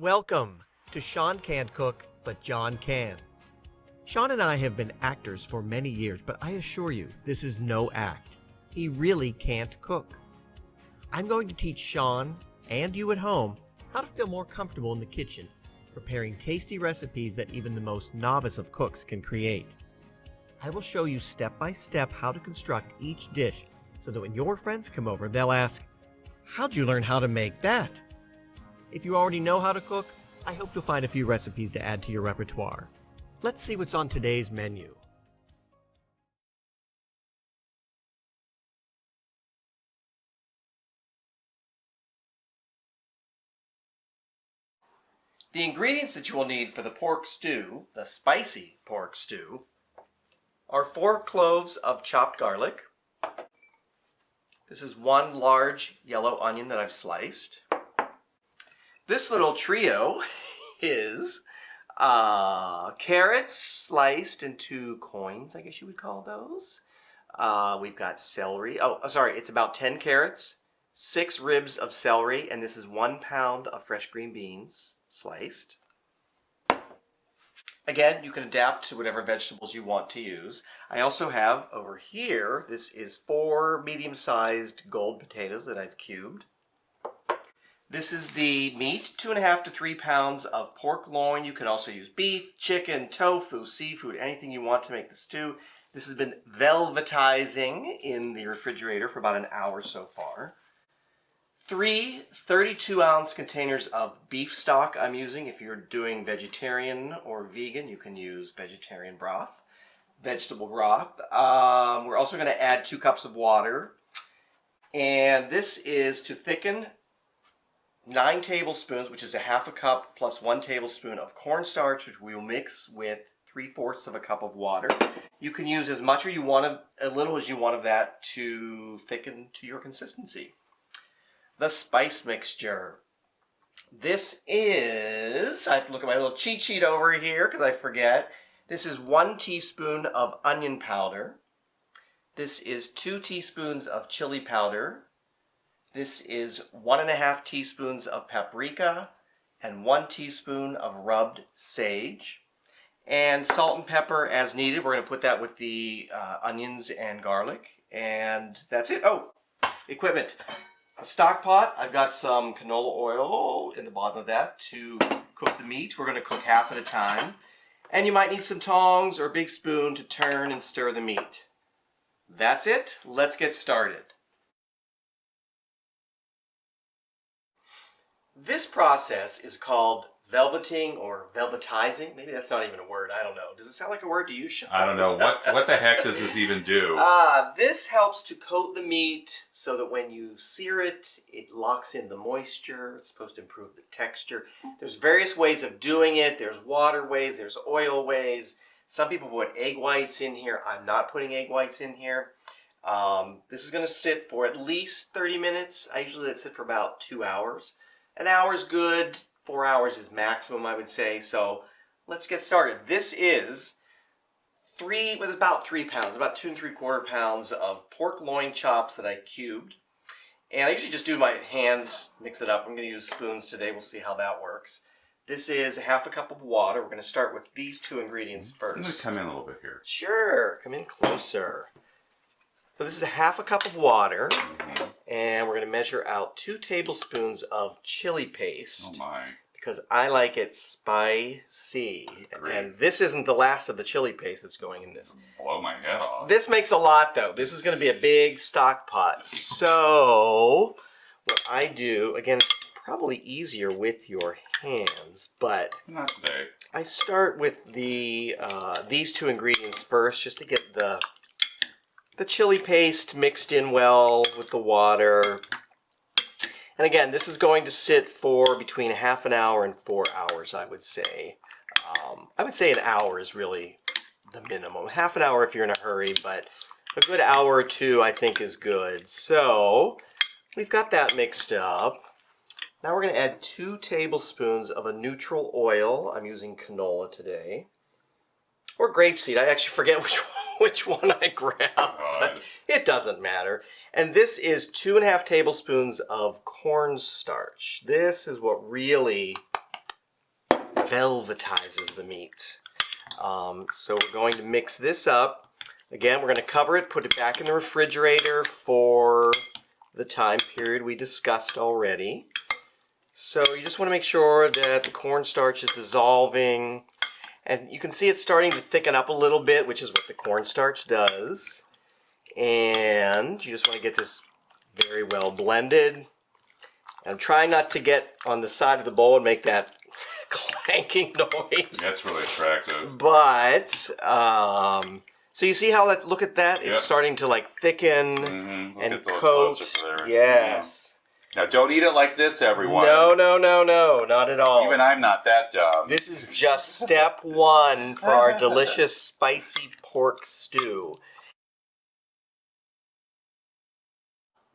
Welcome to Sean Can't Cook, but John can. Sean and I have been actors for many years, but I assure you, this is no act. He really can't cook. I'm going to teach Sean, and you at home, how to feel more comfortable in the kitchen, preparing tasty recipes that even the most novice of cooks can create. I will show you step by step how to construct each dish so that when your friends come over, they'll ask, "How'd you learn how to make that?" If you already know how to cook, I hope you'll find a few recipes to add to your repertoire. Let's see what's on today's menu. The ingredients that you will need for the pork stew, the spicy pork stew, are 4 cloves of chopped garlic. This is 1 large yellow onion that I've sliced. This little trio is carrots sliced into coins, I guess you would call those. We've got celery. It's about 10 carrots, 6 ribs of celery, and this is 1 pound of fresh green beans sliced. Again, you can adapt to whatever vegetables you want to use. I also have over here, this is 4 medium-sized gold potatoes that I've cubed. This is the meat, 2.5 to 3 pounds of pork loin. You can also use beef, chicken, tofu, seafood, anything you want to make the stew. This has been velvetizing in the refrigerator for about an hour so far. 3 32-ounce containers of beef stock I'm using. If you're doing vegetarian or vegan, you can use vegetarian broth, vegetable broth. We're also going to add 2 cups of water. And this is to thicken 9 tablespoons, which is 1/2 cup plus 1 tablespoon of cornstarch, which we will mix with 3/4 of a cup of water. You can use as much or you want a little as you want of that to thicken to your consistency. The spice mixture. This is, I have to look at my little cheat sheet over here because I forget. This is 1 teaspoon of onion powder. This is 2 teaspoons of chili powder. This is 1.5 teaspoons of paprika and 1 teaspoon of rubbed sage. And salt and pepper as needed. We're going to put that with the onions and garlic. And that's it. Oh, equipment. A stock pot. I've got some canola oil in the bottom of that to cook the meat. We're going to cook half at a time. And you might need some tongs or a big spoon to turn and stir the meat. That's it. Let's get started. This process is called velveting or velvetizing. Maybe that's not even a word. I don't know. Does it sound like a word to you, Sean? I don't know. What the heck does this even do? This helps to coat the meat so that when you sear it, it locks in the moisture. It's supposed to improve the texture. There's various ways of doing it. There's water ways. There's oil ways. Some people put egg whites in here. I'm not putting egg whites in here. This is going to sit for at least 30 minutes. I usually let it sit for about 2 hours. An hour is good. 4 hours is maximum, I would say. So let's get started. This is about 3 pounds, about 2 3/4 pounds of pork loin chops that I cubed. And I usually just do my hands, mix it up. I'm going to use spoons today. We'll see how that works. This is 1/2 cup of water. We're going to start with these 2 ingredients first. I'm going to come in a little bit here. Sure, come in closer. So this is 1/2 cup of water. And we're going to measure out 2 tablespoons of chili paste. Oh my. Because I like it spicy. Great. And this isn't the last of the chili paste that's going in this. Blow my head off. This makes a lot though. This is going to be a big stock pot. So what I do, again, it's probably easier with your hands, but Not today. I start with these 2 ingredients first just to get the chili paste mixed in well with the water. And again, this is going to sit for between 1/2 an hour and 4 hours, I would say. I would say an hour is really the minimum. 1/2 an hour if you're in a hurry, but a good hour or 2 I think is good. So we've got that mixed up. Now we're going to add 2 tablespoons of a neutral oil. I'm using canola today. Or grapeseed. I actually forget which one I grabbed. But it doesn't matter. And this is 2.5 tablespoons of cornstarch. This is what really velvetizes the meat. So we're going to mix this up. Again, we're going to cover it, put it back in the refrigerator for the time period we discussed already. So you just want to make sure that the cornstarch is dissolving. And you can see it's starting to thicken up a little bit, which is what the cornstarch does. And you just want to get this very well blended. And I'm trying not to get on the side of the bowl and make that clanking noise. That's really attractive. But, so you see how, look at that? It's starting to like thicken and coat. Yes. Now don't eat it like this, everyone. No, not at all. Even I'm not that dumb. This is just step one for our delicious spicy pork stew.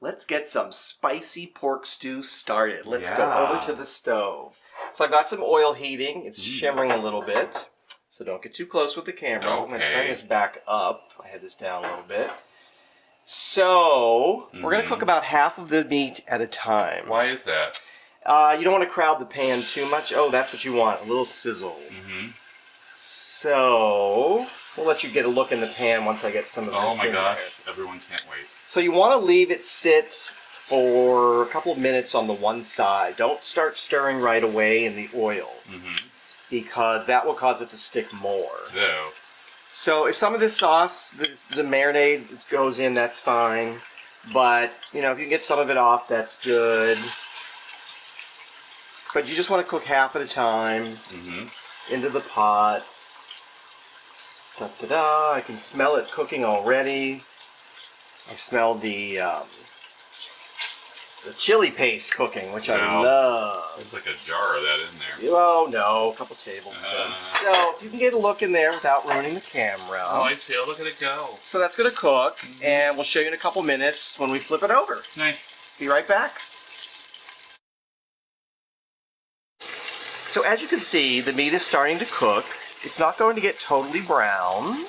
Let's get some spicy pork stew started. Let's go over to the stove. So I've got some oil heating. It's shimmering a little bit. So don't get too close with the camera. I'm going to turn this back up. I had this down a little bit. So we're going to cook about half of the meat at a time. Why is that? You don't want to crowd the pan too much. Oh, that's what you want, a little sizzle. So we'll let you get a look in the pan once I get some of this Oh my in gosh, there. everyone can't wait. So you want to leave it sit for a couple of minutes on the one side. Don't start stirring right away in the oil because that will cause it to stick more. No. So if some of this sauce, the marinade goes in, that's fine. But, you know, if you can get some of it off, that's good. But you just want to cook half at a time into the pot. Da-da-da, I can smell it cooking already. I smell the chili paste cooking, which I love. There's like a jar of that in there. Oh no, a couple tablespoons. So you can get a look in there without ruining the camera. Oh, I see. Oh, look at it go. So that's going to cook, and we'll show you in a couple minutes when we flip it over. Nice. Be right back. So as you can see, the meat is starting to cook. It's not going to get totally brown.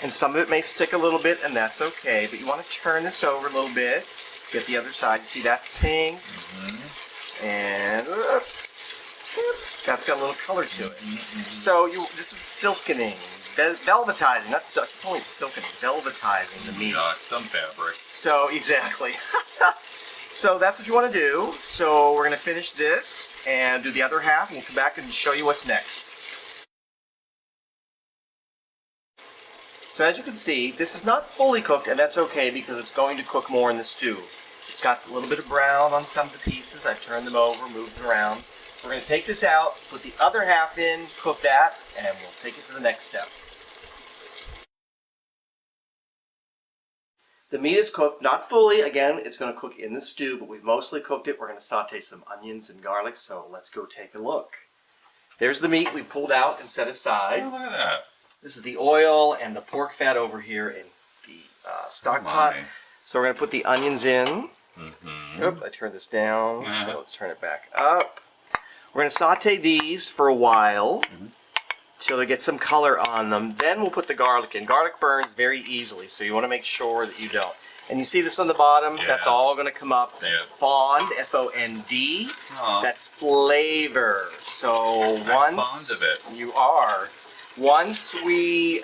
And some of it may stick a little bit, and that's okay. But you want to turn this over a little bit. Get the other side. You see that's pink. And oops, that's got a little color to it. So this is silkening, velvetizing. Not silk. Only silkening, velvetizing the meat. Some fabric. So exactly. So that's what you want to do. So we're going to finish this and do the other half, and we'll come back and show you what's next. So as you can see, this is not fully cooked, and that's okay because it's going to cook more in the stew. It's got a little bit of brown on some of the pieces. I've turned them over, moved them around. So we're going to take this out, put the other half in, cook that, and we'll take it to the next step. The meat is cooked, not fully. Again, it's going to cook in the stew, but we've mostly cooked it. We're going to saute some onions and garlic, so let's go take a look. There's the meat we pulled out and set aside. Oh, look at that. This is the oil and the pork fat over here in the stock pot. So we're going to put the onions in. Oops, I turned this down, so let's turn it back up. We're going to saute these for a while till they get some color on them. Then we'll put the garlic in. Garlic burns very easily, so you want to make sure that you don't. And you see this on the bottom? That's all going to come up. That's fond, F-O-N-D. That's flavor. So I'm fond of it. You are. Once we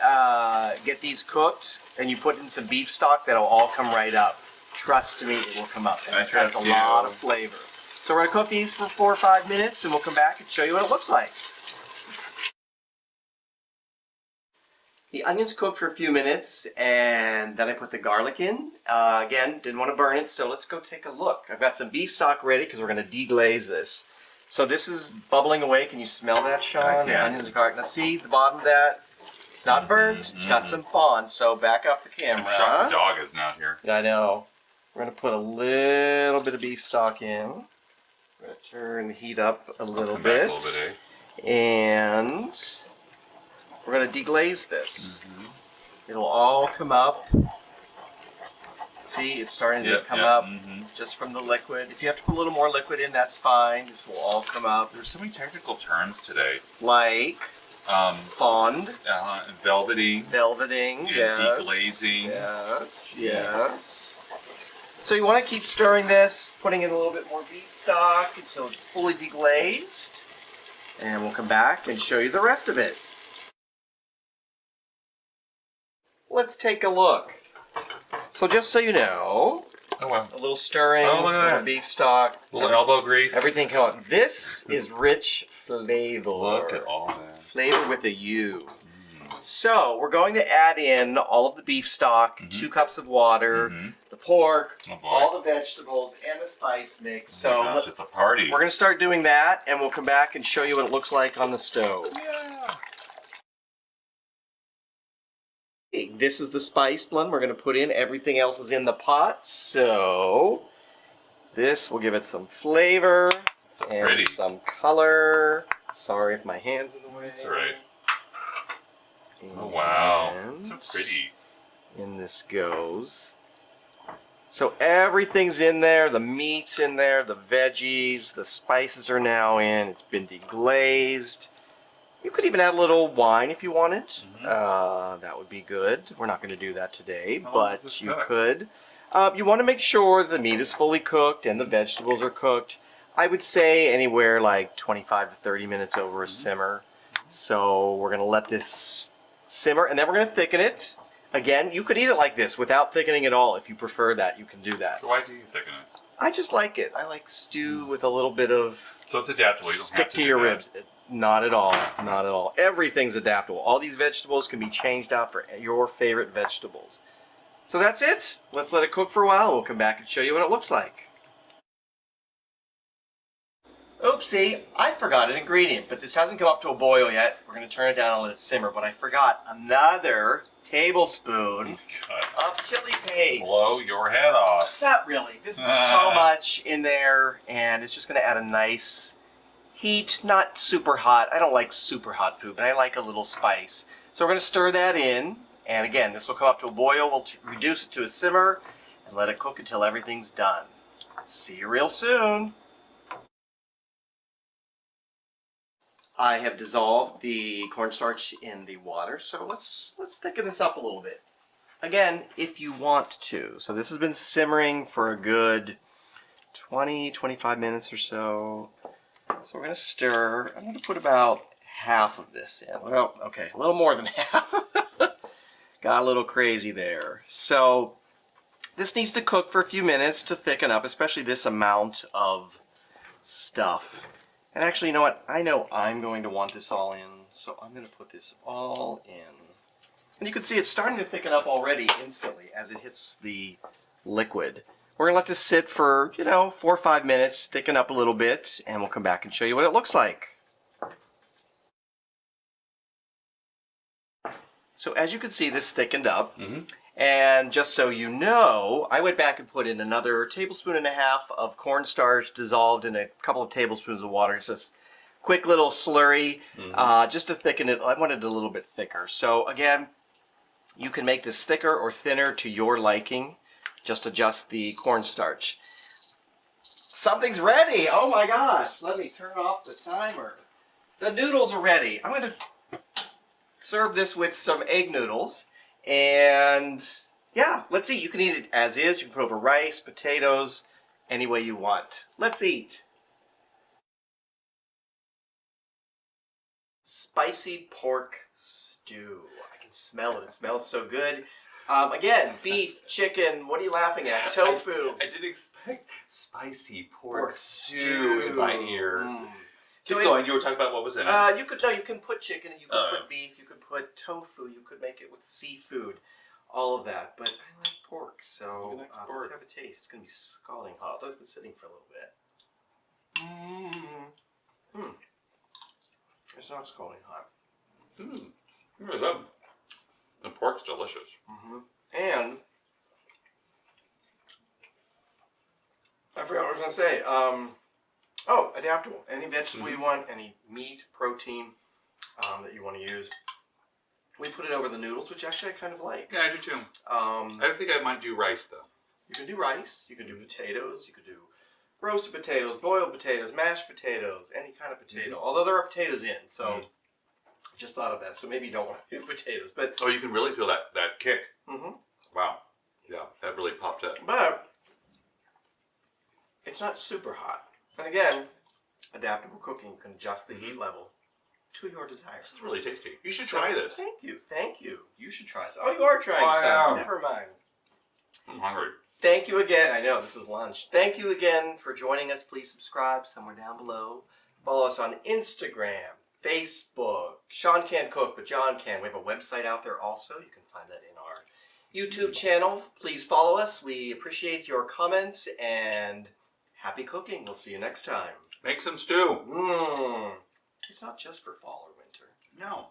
get these cooked and you put in some beef stock, that'll all come right up. Trust me, it will come up. That's a lot of flavor. So we're going to cook these for 4 or 5 minutes, and we'll come back and show you what it looks like. The onions cooked for a few minutes, and then I put the garlic in. Again, didn't want to burn it, so let's go take a look. I've got some beef stock ready because we're going to deglaze this. So this is bubbling away. Can you smell that, Sean? The onions and garlic. Now see the bottom of that? It's not burnt. It's got some fond. So back up the camera. I'm shocked the dog is not here. I know. We're going to put a little bit of beef stock in. We're going to turn the heat up a little bit. And we're going to deglaze this. It'll all come up. See, it's starting to come up just from the liquid. If you have to put a little more liquid in, that's fine. This will all come up. There's so many technical terms today. Like fond. Velveting. Velveting, yes. Deglazing. Yes. So you want to keep stirring this, putting in a little bit more beef stock until it's fully deglazed. And we'll come back and show you the rest of it. Let's take a look. So just so you know, Oh wow. a little stirring, Oh, look at a little that. beef stock, A little elbow grease. everything come on. This is rich flavor. Look at all that. Flavor with a U. So we're going to add in all of the beef stock, 2 cups of water, the pork, Oh, boy. all the vegetables, and the spice mix. Oh my So gosh, it's a party. we're going to start doing that, and we'll come back and show you what it looks like on the stove. Yeah. Okay, this is the spice blend we're going to put in. Everything else is in the pot. So this will give it some flavor So and pretty. some color. Sorry if my hand's in the way. That's all right. Oh wow. And It's so pretty. in this goes. So everything's in there. The meat's in there. The veggies. The spices are now in. It's been deglazed. You could even add a little wine if you wanted. That would be good. We're not going to do that today, How long does but this you cook? could. You want to make sure the meat is fully cooked and the vegetables are cooked. I would say anywhere like 25 to 30 minutes over a simmer. So we're going to let this simmer, and then we're going to thicken it. Again, you could eat it like this without thickening at all. If you prefer that, you can do that. So why do you thicken it? I just like it. I like stew with a little bit of So it's adaptable. You don't stick have to do your that. ribs. Not at all. Not at all. Everything's adaptable. All these vegetables can be changed out for your favorite vegetables. So that's it. Let's let it cook for a while. We'll come back and show you what it looks like. Oopsie, I forgot an ingredient, but this hasn't come up to a boil yet. We're going to turn it down and let it simmer, but I forgot another tablespoon God. of chili paste. Blow your head off. Not really. This is so much in there, and it's just going to add a nice heat, not super hot. I don't like super hot food, but I like a little spice. So we're going to stir that in, and again, this will come up to a boil. We'll reduce it to a simmer and let it cook until everything's done. See you real soon. I have dissolved the cornstarch in the water, so let's thicken this up a little bit. Again, if you want to. So this has been simmering for a good 20-25 minutes or so. So we're going to stir. I'm going to put about half of this in. Well, okay, a little more than half. Got a little crazy there. So this needs to cook for a few minutes to thicken up, especially this amount of stuff. And actually, you know what? I know I'm going to want this all in, so I'm going to put this all in. And you can see it's starting to thicken up already instantly as it hits the liquid. We're going to let this sit for, 4 or 5 minutes, thicken up a little bit, and we'll come back and show you what it looks like. So as you can see, this thickened up. And just so you know, I went back and put in another 1.5 tablespoons of cornstarch dissolved in a couple of tablespoons of water. It's just quick little slurry, just to thicken it. I wanted it a little bit thicker. So again, you can make this thicker or thinner to your liking. Just adjust the cornstarch. Something's ready. Oh my gosh. Let me turn off the timer. The noodles are ready. I'm going to serve this with some egg noodles. And yeah, let's eat. You can eat it as is. You can put over rice, potatoes, any way you want. Let's eat. Spicy pork stew. I can smell it. It smells so good. Again, beef, chicken, what are you laughing at? Tofu. I didn't expect spicy pork stew in my ear. So Keep going. You were talking about what was in it. You can put chicken, you can put beef, you can put tofu, you could make it with seafood, all of that. But I like pork, so let's have a taste. It's gonna be scalding hot. It's been sitting for a little bit. It's not scalding hot. Really good. The pork's delicious. And I forgot what I was gonna say. Adaptable. Any vegetable you want, any meat, protein that you want to use. We put it over the noodles, which actually I kind of like. Yeah, I do too. I think I might do rice though. You can do rice. You can do potatoes. You could do roasted potatoes, boiled potatoes, mashed potatoes, any kind of potato. Although there are potatoes in, so just thought of that. So maybe you don't want to do potatoes, but you can really feel that kick. Wow. Yeah, that really popped up. But it's not super hot. And again, Adaptable cooking. You can adjust the heat level to your desires. This is really tasty. You should try this. Thank you. Thank you. You should try some. Oh, you are trying some. am. Never mind. I'm hungry. Thank you again. I know, this is lunch. Thank you again for joining us. Please subscribe somewhere down below. Follow us on Instagram, Facebook. Sean can't cook, but John can. We have a website out there also. You can find that in our YouTube channel. Please follow us. We appreciate your comments and happy cooking. We'll see you next time. Make some stew. It's not just for fall or winter. No.